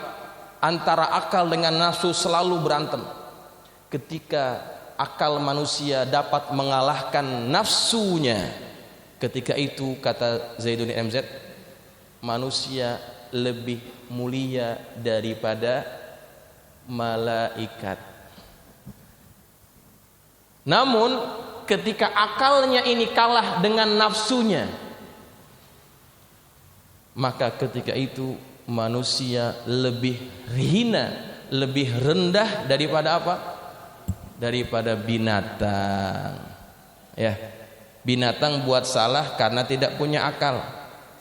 Speaker 1: Antara akal dengan nafsu selalu berantem. ketika akal manusia dapat mengalahkan nafsunya, ketika itu kata Zaidun MZ, manusia lebih mulia daripada malaikat. Namun ketika akalnya ini kalah dengan nafsunya, maka ketika itu manusia lebih hina, lebih rendah daripada apa? Daripada binatang. Ya, binatang buat salah karena tidak punya akal.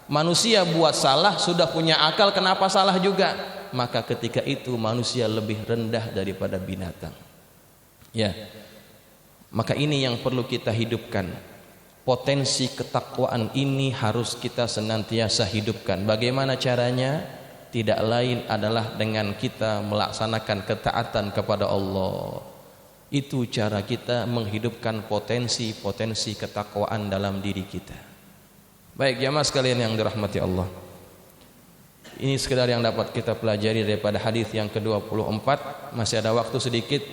Speaker 1: Manusia buat salah sudah punya akal, kenapa salah juga? Maka ketika itu manusia lebih rendah daripada binatang. Ya, maka ini yang perlu kita hidupkan. Potensi ketakwaan ini harus kita senantiasa hidupkan. Bagaimana caranya? Tidak lain adalah dengan kita melaksanakan ketaatan kepada Allah. Itu cara kita menghidupkan potensi-potensi ketakwaan dalam diri kita. Baik jamaah sekalian yang dirahmati Allah, ini sekedar yang dapat kita pelajari daripada hadis yang ke-24. Masih ada waktu sedikit,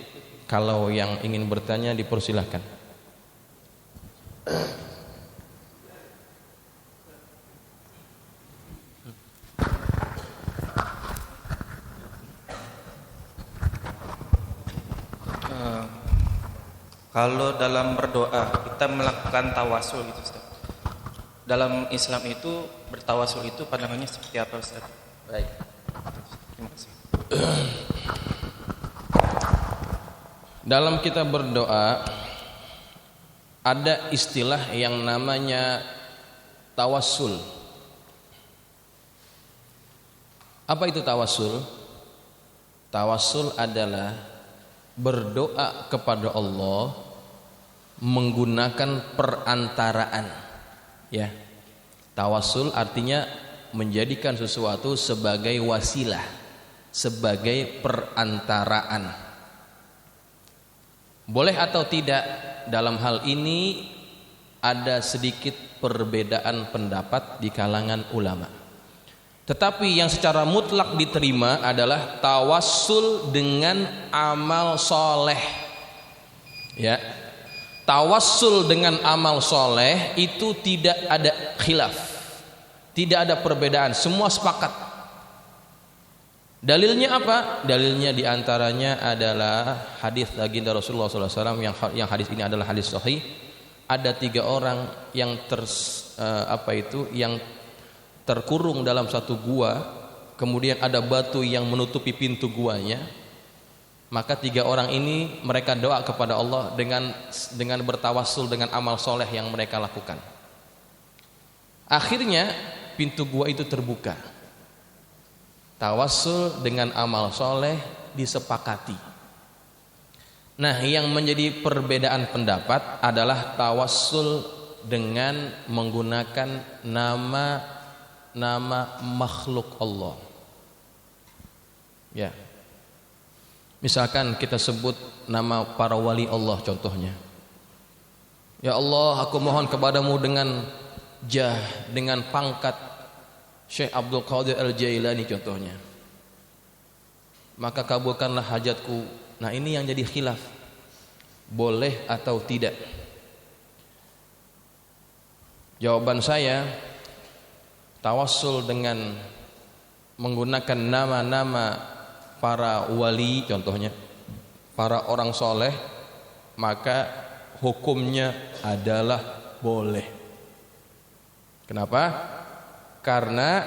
Speaker 1: kalau yang ingin bertanya dipersilahkan.
Speaker 2: Kalau dalam berdoa kita melakukan tawasul gitu Ustaz. Dalam Islam itu bertawasul itu pandangannya seperti apa Ustaz?
Speaker 1: Baik.
Speaker 2: Terima kasih.
Speaker 1: Dalam kita berdoa ada istilah yang namanya tawassul. Apa itu tawassul? Tawassul adalah berdoa kepada Allah menggunakan perantaraan. Ya, tawassul artinya menjadikan sesuatu sebagai wasilah, sebagai perantaraan. Boleh atau tidak dalam hal ini ada sedikit perbedaan pendapat di kalangan ulama. Tetapi yang secara mutlak diterima adalah tawassul dengan amal soleh. Ya, tawassul dengan amal soleh itu tidak ada khilaf, tidak ada perbedaan, semua sepakat. Dalilnya apa? Dalilnya diantaranya adalah hadis baginda Rasulullah SAW yang hadis ini adalah hadis sahih. Ada 3 orang yang yang terkurung dalam satu gua, kemudian ada batu yang menutupi pintu guanya. Maka 3 orang ini mereka doa kepada Allah dengan bertawassul dengan amal soleh yang mereka lakukan. Akhirnya pintu gua itu terbuka. Tawassul dengan amal soleh disepakati. Nah, yang menjadi perbedaan pendapat adalah tawassul dengan menggunakan nama makhluk Allah. Ya. Misalkan kita sebut nama para wali Allah contohnya. Ya Allah, aku mohon kepadamu dengan dengan pangkat Syekh Abdul Qadir Al-Jailani contohnya, maka kabulkanlah hajatku. Nah, ini yang jadi khilaf, boleh atau tidak. Jawaban saya, tawassul dengan menggunakan nama-nama para wali contohnya, para orang soleh, maka hukumnya adalah boleh. Kenapa? Karena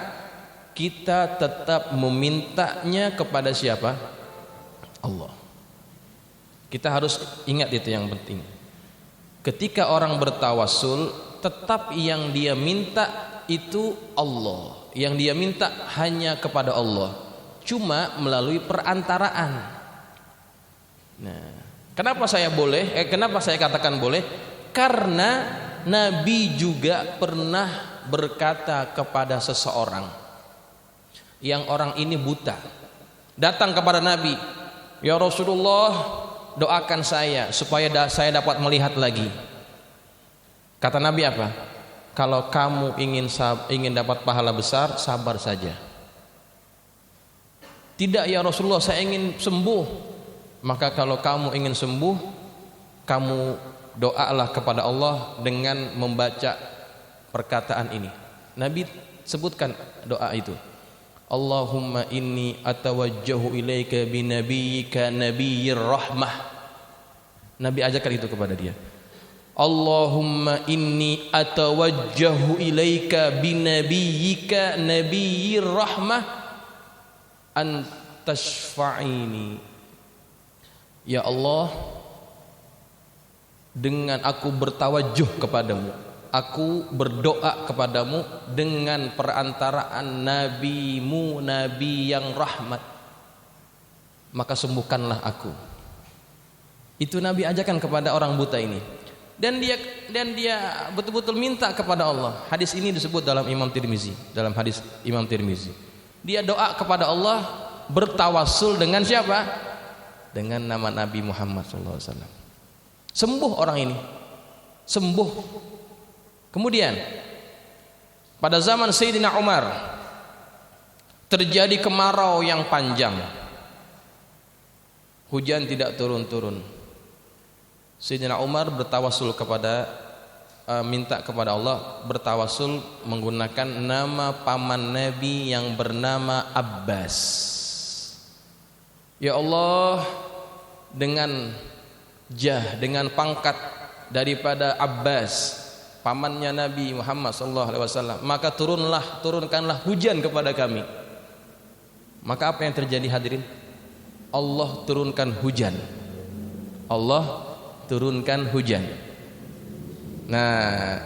Speaker 1: kita tetap memintanya kepada siapa? Allah. Kita harus ingat itu yang penting. Ketika orang bertawassul, tetap yang dia minta itu Allah. Yang dia minta hanya kepada Allah, cuma melalui perantaraan. Nah, kenapa saya boleh? Kenapa saya katakan boleh? Karena Nabi juga pernah berkata kepada seseorang yang orang ini buta, datang kepada Nabi, ya Rasulullah, doakan saya supaya saya dapat melihat lagi. Kata Nabi apa? Kalau kamu ingin dapat pahala besar, sabar saja. Tidak ya Rasulullah, saya ingin sembuh. Maka kalau kamu ingin sembuh, kamu doalah kepada Allah dengan membaca perkataan ini. Nabi sebutkan doa itu. Allahumma inni atawajjahu ilaika binabiyyika nabiyyir rahmah. Nabi ajarkan itu kepada dia. Allahumma inni atawajjahu ilaika binabiyyika nabiyyir rahmah an tashfa'ini. Ya Allah, dengan aku bertawajuh kepadamu, aku berdoa kepadamu dengan perantaraan nabimu, nabi yang rahmat, maka sembuhkanlah aku. Itu Nabi ajarkan kepada orang buta ini, dan dia betul-betul minta kepada Allah. Hadis ini disebut dalam dalam hadis Imam Tirmizi. Dia doa kepada Allah, bertawassul dengan siapa? Dengan nama Nabi Muhammad SAW. Sembuh orang ini, sembuh. Kemudian pada zaman Sayyidina Umar terjadi kemarau yang panjang, hujan tidak turun-turun. Sayyidina Umar bertawassul minta kepada Allah, bertawassul menggunakan nama paman Nabi yang bernama Abbas. Ya Allah, dengan dengan pangkat daripada Abbas, pamannya Nabi Muhammad SAW, maka turunkanlah hujan kepada kami. Maka apa yang terjadi hadirin? Allah turunkan hujan. Allah turunkan hujan. Nah,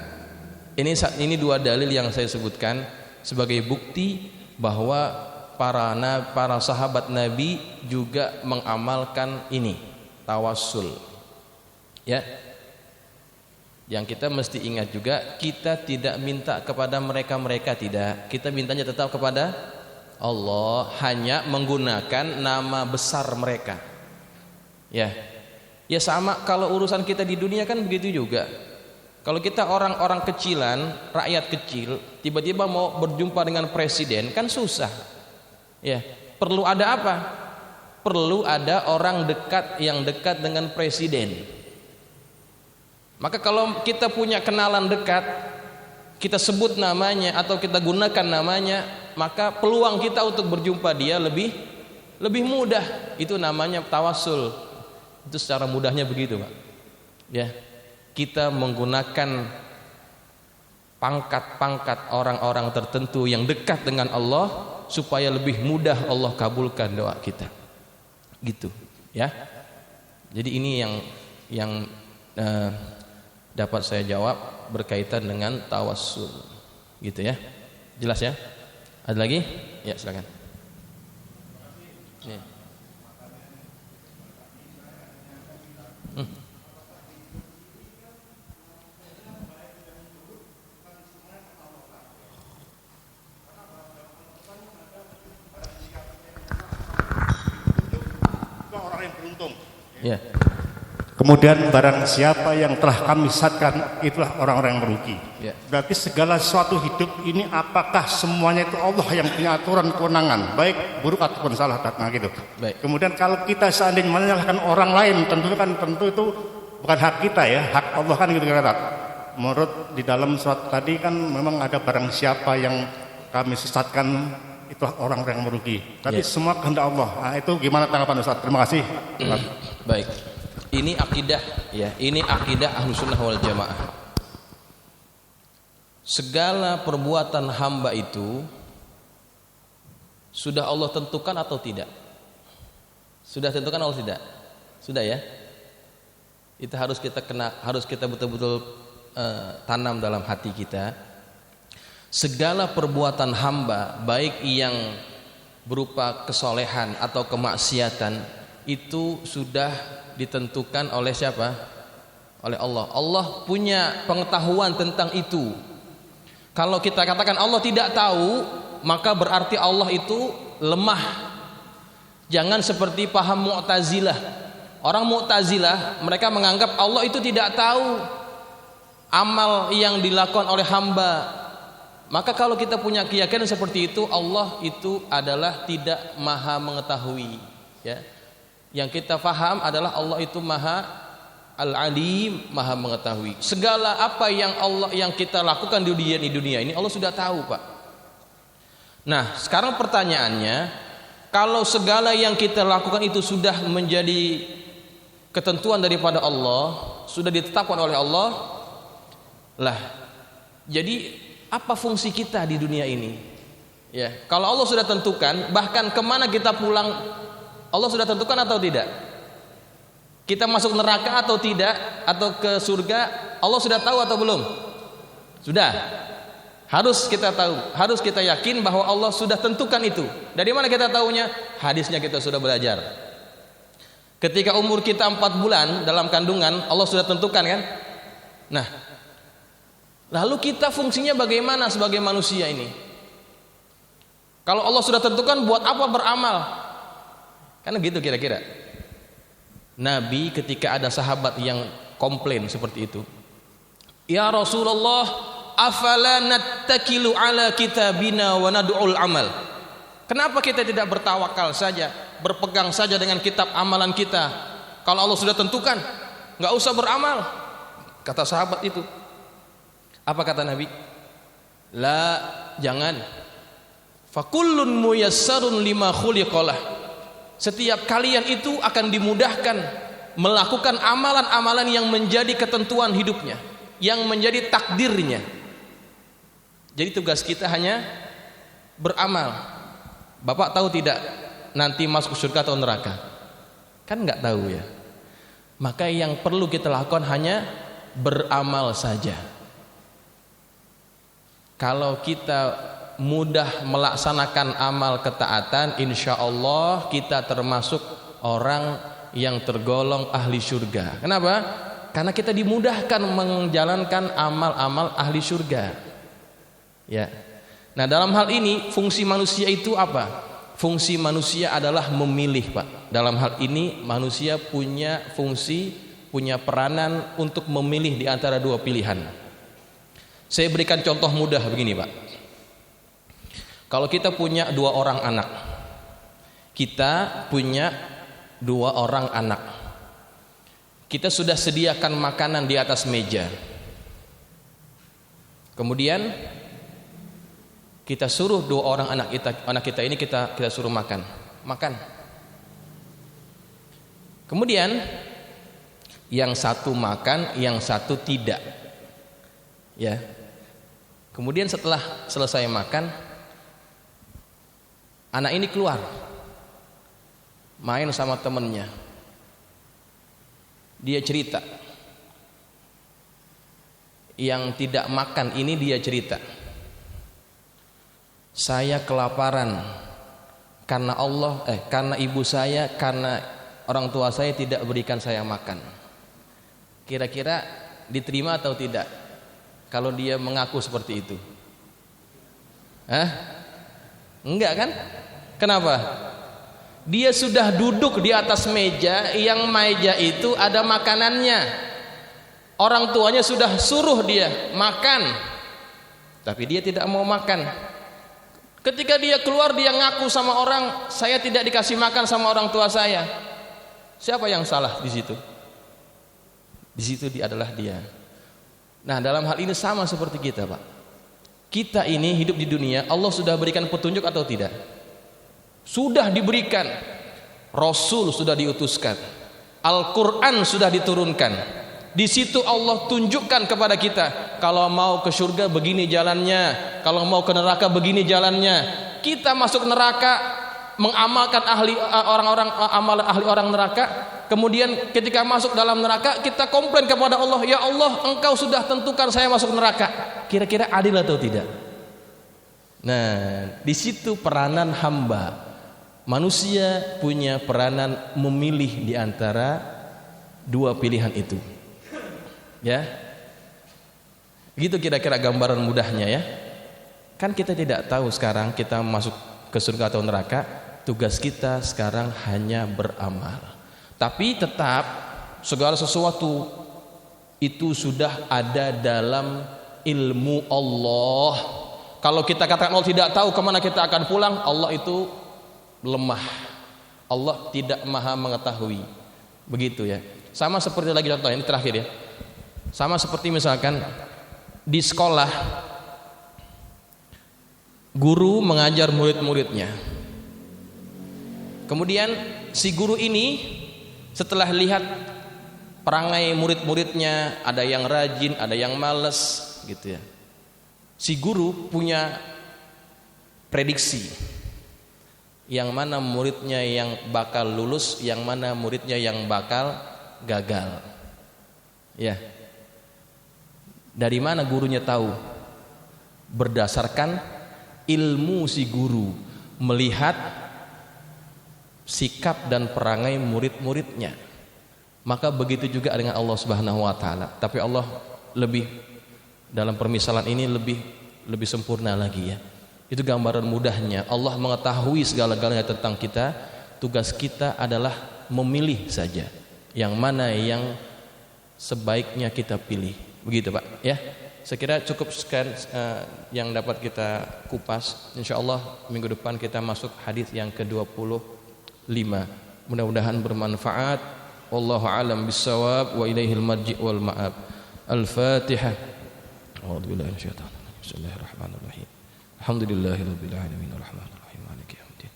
Speaker 1: ini dua dalil yang saya sebutkan sebagai bukti bahwa para sahabat Nabi juga mengamalkan ini, tawassul. Ya. Yang kita mesti ingat juga, kita tidak minta kepada mereka tidak. Kita mintanya tetap kepada Allah, hanya menggunakan nama besar mereka. Ya. Ya sama kalau urusan kita di dunia kan begitu juga. Kalau kita orang-orang kecilan, rakyat kecil, tiba-tiba mau berjumpa dengan presiden kan susah. Ya, perlu ada apa? Perlu ada orang dekat yang dekat dengan presiden. Maka kalau kita punya kenalan dekat, kita sebut namanya atau kita gunakan namanya, maka peluang kita untuk berjumpa dia lebih mudah. Itu namanya tawassul. Itu secara mudahnya begitu, Pak. Ya. Kita menggunakan pangkat-pangkat orang-orang tertentu yang dekat dengan Allah supaya lebih mudah Allah kabulkan doa kita. Gitu, ya. Jadi ini yang dapat saya jawab berkaitan dengan tawassul. Gitu ya. Jelas ya? Ada lagi? Ya, silakan. Ya.
Speaker 3: Orang yang beruntung.
Speaker 1: Ya.
Speaker 3: Kemudian barang siapa yang telah kami sesatkan, itulah orang-orang yang merugi.
Speaker 1: Ya.
Speaker 3: Berarti segala sesuatu hidup ini apakah semuanya itu Allah yang punya aturan kewenangan, baik buruk ataupun salah, nah gitu.
Speaker 1: Baik.
Speaker 3: Kemudian kalau kita seandainya menyalahkan orang lain, tentu itu bukan hak kita ya, hak Allah kan gitu kata. Menurut di dalam surat tadi kan memang ada barang siapa yang kami sesatkan, itulah orang-orang yang merugi. Tapi semua kehendak Allah. Nah, itu gimana tanggapan Ustaz? Terima kasih.
Speaker 1: Baik. Ini akidah ya, ini akidah Ahlussunnah wal Jamaah. Segala perbuatan hamba itu sudah Allah tentukan atau tidak? Sudah tentukan atau tidak? Sudah ya? Itu harus kita betul-betul tanam dalam hati kita. Segala perbuatan hamba, baik yang berupa kesolehan atau kemaksiatan, itu sudah ditentukan oleh siapa? Oleh Allah. Allah punya pengetahuan tentang itu. Kalau kita katakan Allah tidak tahu, maka berarti Allah itu lemah. Jangan seperti paham Mu'tazilah. Orang Mu'tazilah, mereka menganggap Allah itu tidak tahu amal yang dilakukan oleh hamba. Maka kalau kita punya keyakinan seperti itu, Allah itu adalah tidak maha mengetahui, ya. Yang kita faham adalah Allah itu Maha Al-Alim, Maha mengetahui. Segala apa yang kita lakukan di dunia ini Allah sudah tahu, Pak. Nah, sekarang pertanyaannya, kalau segala yang kita lakukan itu sudah menjadi ketentuan daripada Allah, sudah ditetapkan oleh Allah, lah, jadi apa fungsi kita di dunia ini? Ya, kalau Allah sudah tentukan, bahkan kemana kita pulang, Allah sudah tentukan atau tidak? Kita masuk neraka atau tidak, atau ke surga, Allah sudah tahu atau belum? Sudah. Harus kita tahu, harus kita yakin bahwa Allah sudah tentukan itu. Dari mana kita tahunya? Hadisnya kita sudah belajar. Ketika umur kita 4 bulan dalam kandungan, Allah sudah tentukan kan? Nah, lalu kita fungsinya bagaimana sebagai manusia ini? Kalau Allah sudah tentukan, buat apa beramal? Kan gitu kira-kira. Nabi ketika ada sahabat yang komplain seperti itu, ya Rasulullah, afala nattakilu ala kitabina wa nad'ul amal. Kenapa kita tidak bertawakal saja, berpegang saja dengan kitab amalan kita? Kalau Allah sudah tentukan, nggak usah beramal. Kata sahabat itu. Apa kata Nabi? La, jangan. Fakullun muyassarun lima khuliqalah. Setiap kalian itu akan dimudahkan melakukan amalan-amalan yang menjadi ketentuan hidupnya, yang menjadi takdirnya. Jadi tugas kita hanya beramal. Bapak tahu tidak nanti masuk surga atau neraka? Kan nggak tahu ya. Maka yang perlu kita lakukan hanya beramal saja. Kalau kita mudah melaksanakan amal ketaatan, insya Allah kita termasuk orang yang tergolong ahli surga. Kenapa? Karena kita dimudahkan menjalankan amal-amal ahli surga. Ya. Nah, dalam hal ini fungsi manusia itu apa? Fungsi manusia adalah memilih, Pak. Dalam hal ini manusia punya fungsi, punya peranan untuk memilih di antara dua pilihan. Saya berikan contoh mudah begini, Pak. Kalau kita punya 2 orang anak, kita punya 2 orang anak, kita sudah sediakan makanan di atas meja, kemudian kita suruh 2 orang anak kita ini kita suruh makan. Kemudian yang satu makan, yang satu tidak. Ya. Kemudian setelah selesai makan, anak ini keluar main sama temennya. Dia cerita. Yang tidak makan ini dia cerita, saya kelaparan karena karena ibu saya, karena orang tua saya tidak berikan saya makan. Kira-kira diterima atau tidak kalau dia mengaku seperti itu? Enggak kan? Kenapa? Dia sudah duduk di atas meja, yang meja itu ada makanannya. Orang tuanya sudah suruh dia makan, tapi dia tidak mau makan. Ketika dia keluar, dia ngaku sama orang, saya tidak dikasih makan sama orang tua saya. Siapa yang salah di situ? Di situ adalah dia. Nah, dalam hal ini sama seperti kita, Pak. Kita ini hidup di dunia, Allah sudah berikan petunjuk atau tidak? Sudah diberikan. Rasul sudah diutuskan, Al-Quran sudah diturunkan. Di situ Allah tunjukkan kepada kita, kalau mau ke surga begini jalannya, kalau mau ke neraka begini jalannya. Kita masuk neraka mengamalkan amalan ahli orang neraka. Kemudian ketika masuk dalam neraka, kita komplain kepada Allah, ya Allah, Engkau sudah tentukan saya masuk neraka. Kira-kira adil atau tidak? Nah, di situ peranan hamba. Manusia punya peranan memilih di antara 2 pilihan itu. Ya. Gitu kira-kira gambaran mudahnya ya. Kan kita tidak tahu sekarang kita masuk ke surga atau neraka. Tugas kita sekarang hanya beramal. Tapi tetap segala sesuatu itu sudah ada dalam ilmu Allah. Kalau kita katakan Allah tidak tahu kemana kita akan pulang, Allah itu lemah. Allah tidak maha mengetahui. Begitu ya. Sama seperti lagi contoh ini terakhir ya. Sama seperti misalkan di sekolah guru mengajar murid-muridnya. Kemudian si guru ini setelah lihat perangai murid-muridnya, ada yang rajin, ada yang males gitu ya. Si guru punya prediksi yang mana muridnya yang bakal lulus, yang mana muridnya yang bakal gagal. Ya. Dari mana gurunya tahu? Berdasarkan ilmu si guru, melihat sikap dan perangai murid-muridnya. Maka begitu juga dengan Allah Subhanahu wa taala. Tapi Allah lebih, dalam permisalan ini lebih sempurna lagi ya. Itu gambaran mudahnya. Allah mengetahui segala-galanya tentang kita. Tugas kita adalah memilih saja yang mana yang sebaiknya kita pilih. Begitu Pak ya. Saya kira cukup sekian yang dapat kita kupas. Insyaallah minggu depan kita masuk hadis yang ke-25. Mudah-mudahan bermanfaat. Wallahu a'lam bissawab wa ilaihil marji' wal ma'ab. Al-Fatihah. A'udzu billahi minasyaitonir rajim. Bismillahirrahmanirrahim. Alhamdulillahirabbil alamin arrahmanir rahim maliki yaumiddin.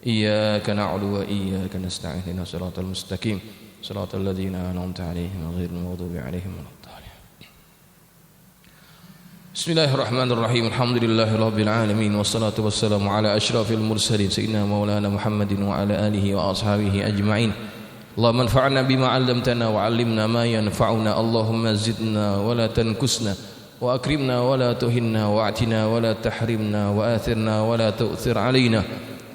Speaker 1: Iyyaka na'budu wa iyyaka nasta'in ihdinas siratal mustaqim. Siratal ladzina an'amta 'alaihim ghairil maghdubi 'alaihim waladdallin. Bismillahirrahmanirrahim. Alhamdulillahirabbil alamin wassalatu wassalamu ala asyrafil mursalin sayyidina maulana Muhammadin wa ala alihi wa ashabihi ajma'in. Allahumma anfa'na bima 'allamtana wa 'allimna ma yanfa'una. Allahumma zidna wa la tankusna wa akrimna wa la tuhinna wa atina wa la tahrimna wa athirna wa la tu'thir alaina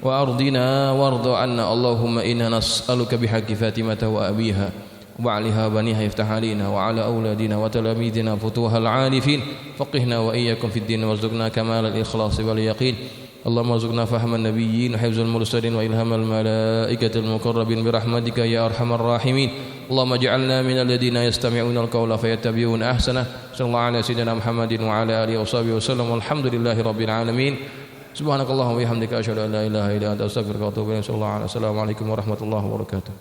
Speaker 1: wa ardina warda 'anna. Allahumma inna nas'aluka bihaqqi Fatimata wa abiha wa 'aliha baniha iftah alaina wa 'ala auladina wa talamidina futuhal 'arifin faqihna wa iyyakum fid din warzuqna kamalal ikhlas wal yaqin. Allahumma arzuqna fahman nabiyyin hifzal mursalin wa ilhamal malaikatil muqarrabin birahmatika ya arhamar rahimin. Allahumma ij'alna minal ladzina yastami'una al-qawla fayattabi'una ahsana. Sallallahu ala sayyidina Muhammadin wa ala alihi washabihi wasallam. Walhamdulillahi rabbil alamin. Subhanakallahumma wa bihamdika asyhadu an la ilaha illa anta astaghfiruka wa atubu ilaik. Assalamualaikum warahmatullahi wabarakatuh.